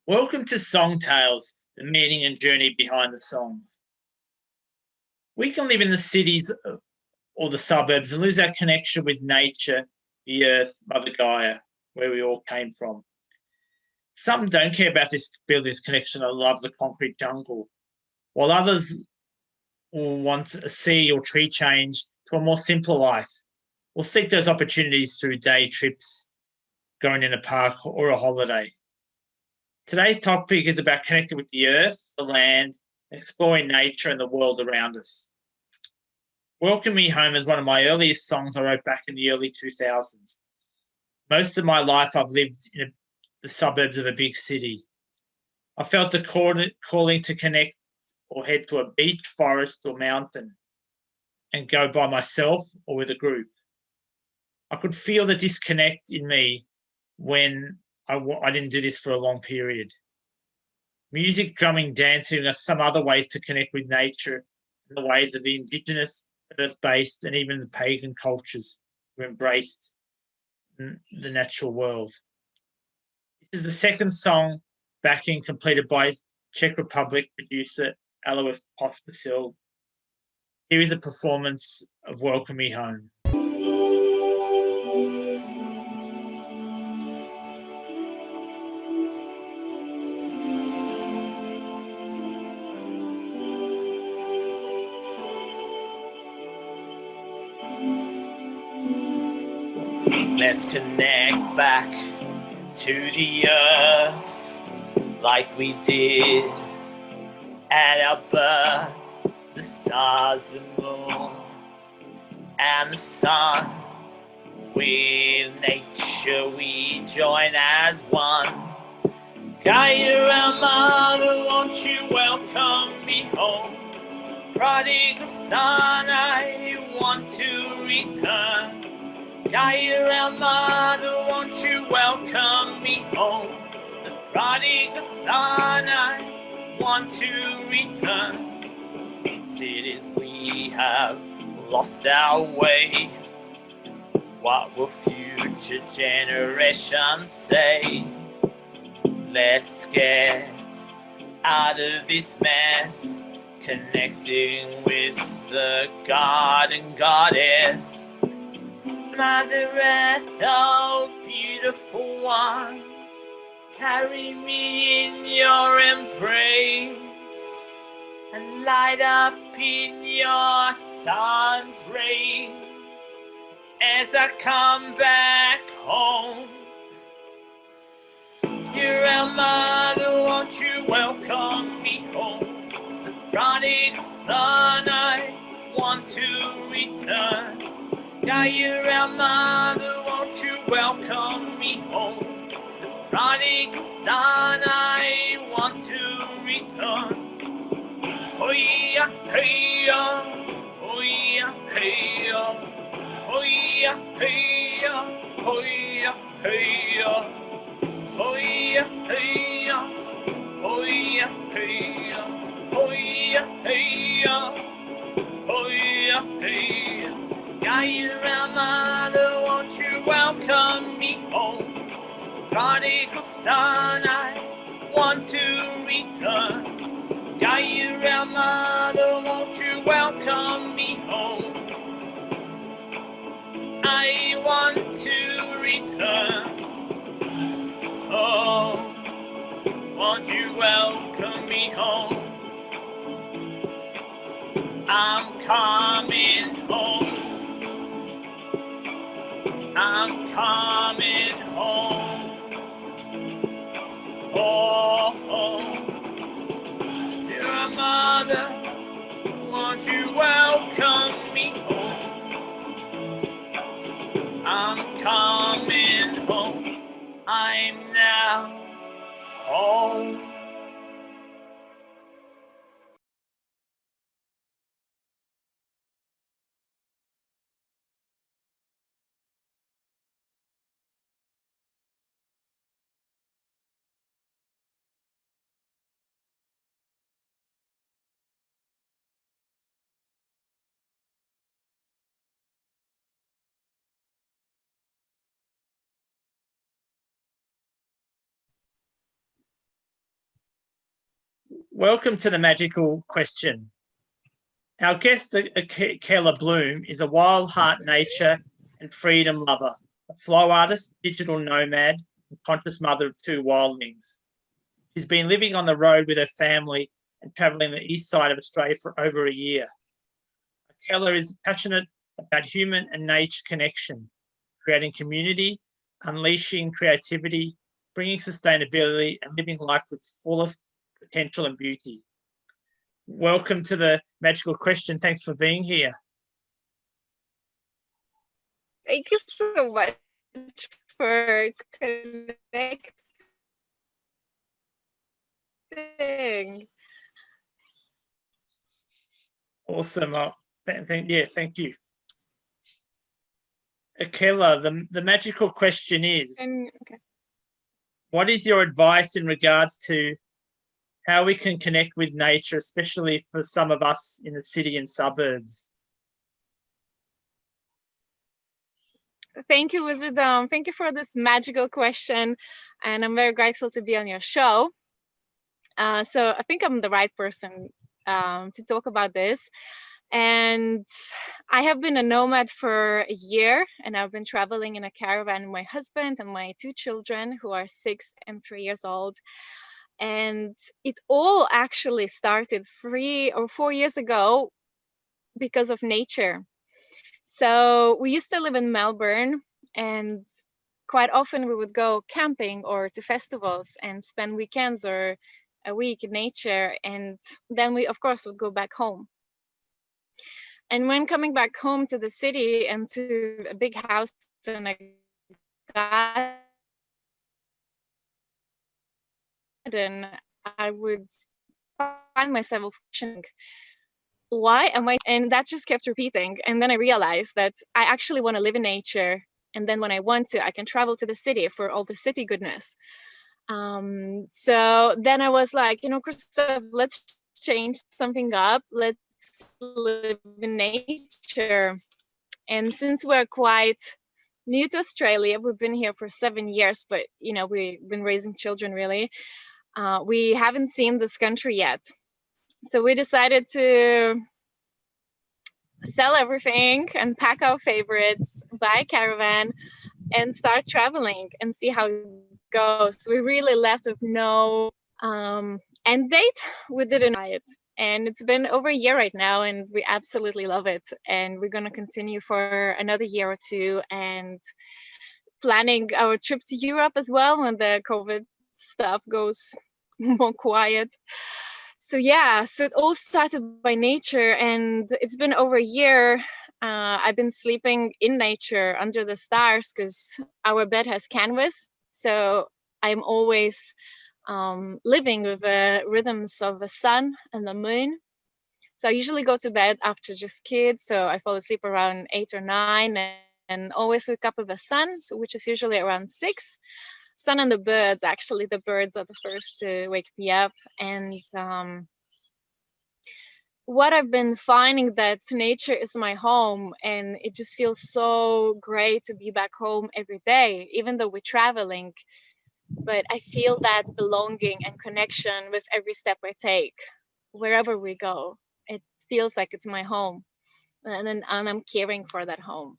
Welcome to Song Tales, the meaning and journey behind the songs. We can live in the cities or the suburbs and lose our connection with nature, the earth, Mother Gaia, where we all came from. Some don't care about build this connection and love the concrete jungle, while others will want a sea or tree change to a more simple life. We'll seek those opportunities through day trips, going in a park, or a holiday. Today's topic is about connecting with the earth, the land, exploring nature and the world around us. Welcome Me Home is one of my earliest songs I wrote back in the early 2000s. Most of my life I've lived in the suburbs of a big city. I felt the calling to connect or head to a beach, forest or mountain and go by myself or with a group. I could feel the disconnect in me when I didn't do this for a long period. Music, drumming, dancing are some other ways to connect with nature in the ways of the indigenous, earth-based, and even the pagan cultures who embraced the natural world. This is the second song backing completed by Czech Republic producer Alois Pospisil. Here is a performance of Welcome Me Home. Let's connect back to the earth like we did at our birth. The stars, the moon, and the sun. With nature we join as one. Gaia, our mother, won't you welcome me home? Prodigal son, I want to return. Gaia, our mother, won't you welcome me home? The prodigal son, I want to return. Cities we have lost our way. What will future generations say? Let's get out of this mess, connecting with the God and Goddess. Mother Earth, oh beautiful one, carry me in your embrace and light up in your sun's rays as I come back home. You're our mother, won't you welcome me home? The prodigal son, I want to return. Gaia, our mother, won't you welcome me home? The prodigal son, I want to return. Oh yeah, hey yeah, oh yeah, hey yeah, oh yeah, hey yeah, oh yeah, hey yeah, oh yeah, hey yeah, oh yeah, hey yeah, oh yeah, hey yeah, oh yeah, hey yeah. Gaia, our mother, won't you welcome me home? Prodigal son, I want to return. Gaia, our mother, won't you welcome me home? I want to return. Oh, won't you welcome me home? I'm coming home. I'm coming home. Oh, oh. Dear mother, won't you welcome me home? I'm coming home. I'm now home. Welcome to the magical question. Our guest, Akela Bloom, is a wild heart nature and freedom lover, a flow artist, digital nomad, and conscious mother of 2 wildlings. She's been living on the road with her family and travelling the east side of Australia for over a year. Akela is passionate about human and nature connection, creating community, unleashing creativity, bringing sustainability, and living life with fullest potential and beauty. Welcome to the magical question. Thanks for being here. Thank you so much for connecting. Awesome. Thank you. Akela, the magical question is, Okay. What is your advice in regards to how we can connect with nature, especially for some of us in the city and suburbs? Thank you, Wizardom. Thank you for this magical question. And I'm very grateful to be on your show. So I think I'm the right person to talk about this. And I have been a nomad for a year, and I've been traveling in a caravan with my husband and my 2 children who are 6 and 3 years old. And it all actually started 3 or 4 years ago because of nature. So we used to live in Melbourne, and quite often we would go camping or to festivals and spend weekends or a week in nature. And then we, of course, would go back home. And when coming back home to the city and to a big house and a garden, I would find myself questioning, why am I? And that just kept repeating. And then I realized that I actually want to live in nature. And then when I want to, I can travel to the city for all the city goodness. So then I was like, Christoph, let's change something up. Let's live in nature. And since we're quite new to Australia, we've been here for 7 years, but we've been raising children really. We haven't seen this country yet. So we decided to sell everything and pack our favorites, buy a caravan, and start traveling and see how it goes. We really left with no end date. We didn't buy it. And it's been over a year right now, and we absolutely love it. And we're going to continue for another year or 2 and planning our trip to Europe as well when the COVID stuff goes more quiet. So yeah, so it all started by nature, and it's been over a year. I've been sleeping in nature under the stars because our bed has canvas. So I'm always living with the rhythms of the sun and the moon. So I usually go to bed after just kids. So I fall asleep around 8 or 9 and always wake up with the sun, so which is usually around 6. Sun and the birds, actually, the birds are the first to wake me up. And what I've been finding that nature is my home, and it just feels so great to be back home every day, even though we're traveling. But I feel that belonging and connection with every step I take, wherever we go. It feels like it's my home, and I'm caring for that home.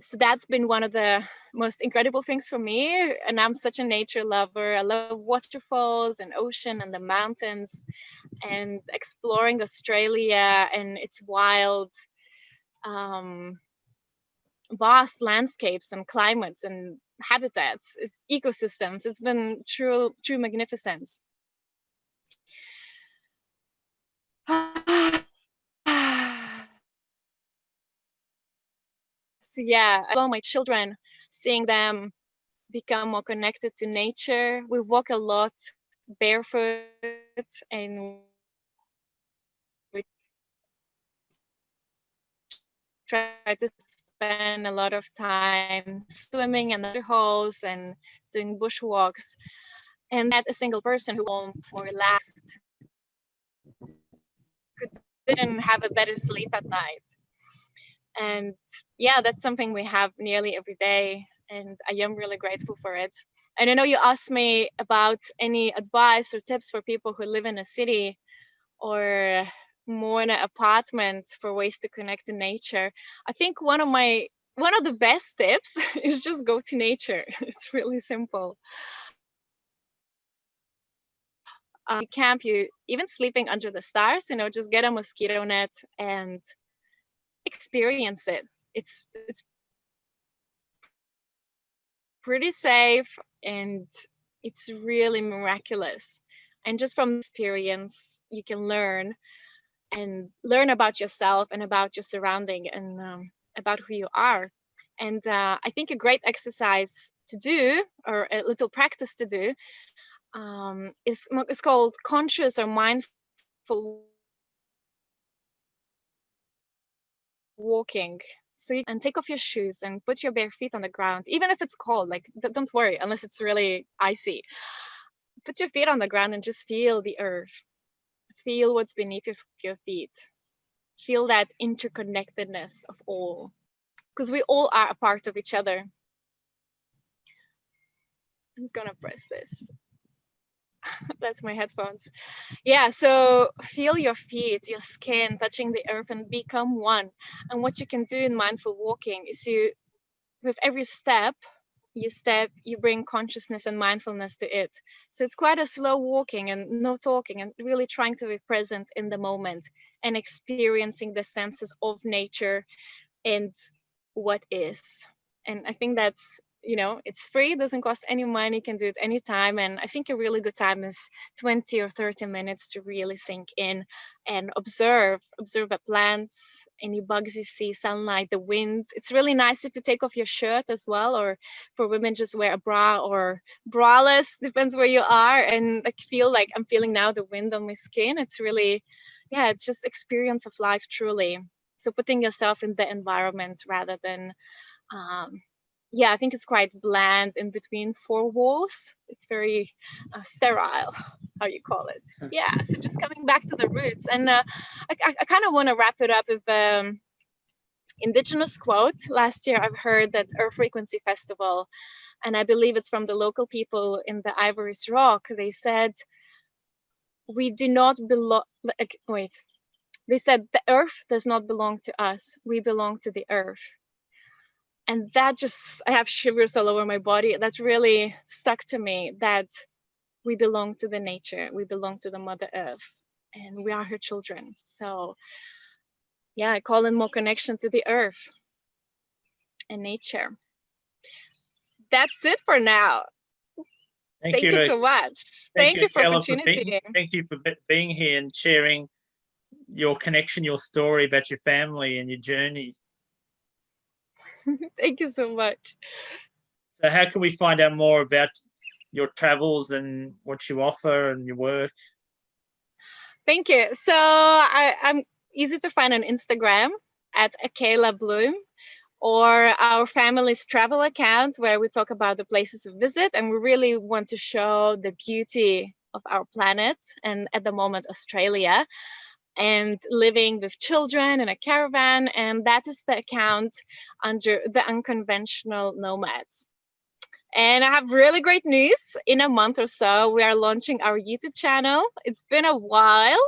So that's been one of the most incredible things for me. And I'm such a nature lover. I love waterfalls and ocean and the mountains and exploring Australia and its wild, vast landscapes and climates and habitats, its ecosystems. It's been true magnificence. So yeah, I love my children, seeing them become more connected to nature. We walk a lot barefoot, and we try to spend a lot of time swimming in the holes and doing bushwalks. And that a single person who was more relaxed didn't have a better sleep at night. And yeah, that's something we have nearly every day, and I am really grateful for it. And I know you asked me about any advice or tips for people who live in a city or more in an apartment for ways to connect to nature. I think one of the best tips is just go to nature. It's really simple. You camp, you even sleeping under the stars, just get a mosquito net and experience it. It's pretty safe and it's really miraculous. And just from experience, you can learn about yourself and about your surrounding and about who you are. And I think a great exercise to do, or a little practice to do, is called conscious or mindful walking. So you can take off your shoes and put your bare feet on the ground, even if it's cold. Like, don't worry, unless it's really icy. Put your feet on the ground and just feel the earth. Feel what's beneath your feet. Feel that interconnectedness of all, because we all are a part of each other. I'm just gonna press this. That's my headphones. Yeah, so feel your feet, your skin touching the earth and become one. And what you can do in mindful walking is with every step, you bring consciousness and mindfulness to it. So it's quite a slow walking and no talking, and really trying to be present in the moment and experiencing the senses of nature and what is. And I think that's, it's free, doesn't cost any money, you can do it anytime. And I think a really good time is 20 or 30 minutes to really sink in and observe the plants, any bugs you see, sunlight, the wind. It's really nice if you take off your shirt as well, or for women just wear a bra or braless, depends where you are, and like I'm feeling now the wind on my skin. It's really, it's just experience of life, truly. So putting yourself in the environment rather than I think it's quite bland in between four walls. It's very sterile, how you call it. Yeah, so just coming back to the roots. And I kind of want to wrap it up with indigenous quote. Last year I've heard that Earth Frequency Festival, and I believe it's from the local people in the Ivory's Rock. They said, we do not belong, they said the earth does not belong to us. We belong to the earth. And that just, I have shivers all over my body. That really stuck to me, that we belong to the nature. We belong to the Mother Earth, and we are her children. So I call in more connection to the earth and nature. That's it for now. Thank you so much. Thank you for the opportunity. Thank you for being here and sharing your connection, your story about your family and your journey. Thank you so much. So how can we find out more about your travels and what you offer and your work? Thank you. So I'm easy to find on Instagram at Akela Bloom, or our family's travel account, where we talk about the places to visit, and we really want to show the beauty of our planet, and at the moment Australia, and living with children in a caravan. And that is the account under the Unconventional Nomads. And I have really great news. In a month or so, we are launching our YouTube channel. It's been a while,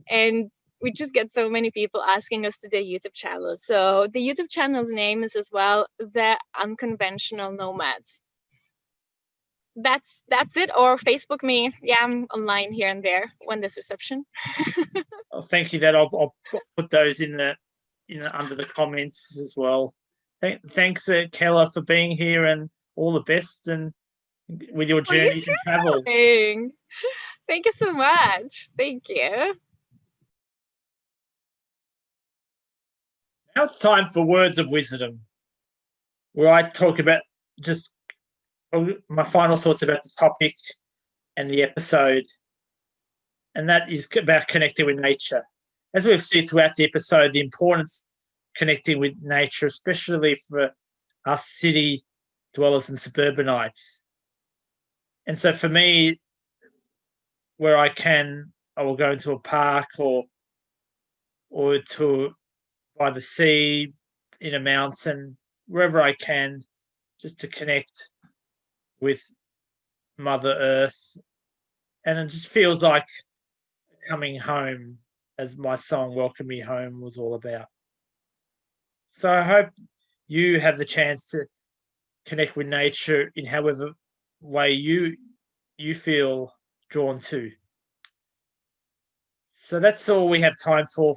and we just get so many people asking us to do a YouTube channel. So the YouTube channel's name is as well The Unconventional Nomads. That's it. Or Facebook me. Yeah, I'm online here and there when there's reception. Oh, thank you. That I'll put those in the under the comments as well. Thanks, Akela, for being here, and all the best and with your journeys and travels. Thank you so much. Thank you. Now it's time for Words of Wisdom, where I talk about just my final thoughts about the topic and the episode, and that is about connecting with nature. As we've seen throughout the episode, the importance of connecting with nature, especially for us city dwellers and suburbanites. And so for me, where I can, I will go into a park or to by the sea, in a mountain, wherever I can, just to connect with Mother Earth, and it just feels like coming home, as my song Welcome Me Home was all about. So I hope you have the chance to connect with nature in however way you feel drawn to. So that's all we have time for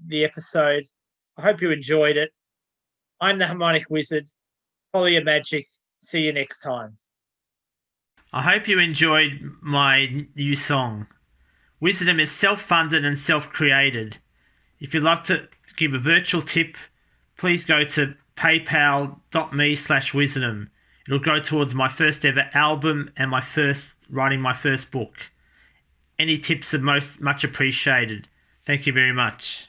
the episode. I hope you enjoyed it. I'm the Harmonic Wizard. Follow your magic. See you next time. I hope you enjoyed my new song. Wizardom is self-funded and self-created. If you'd like to give a virtual tip, please go to paypal.me/Wizardom. It'll go towards my first ever album and writing my first book. Any tips are much appreciated. Thank you very much.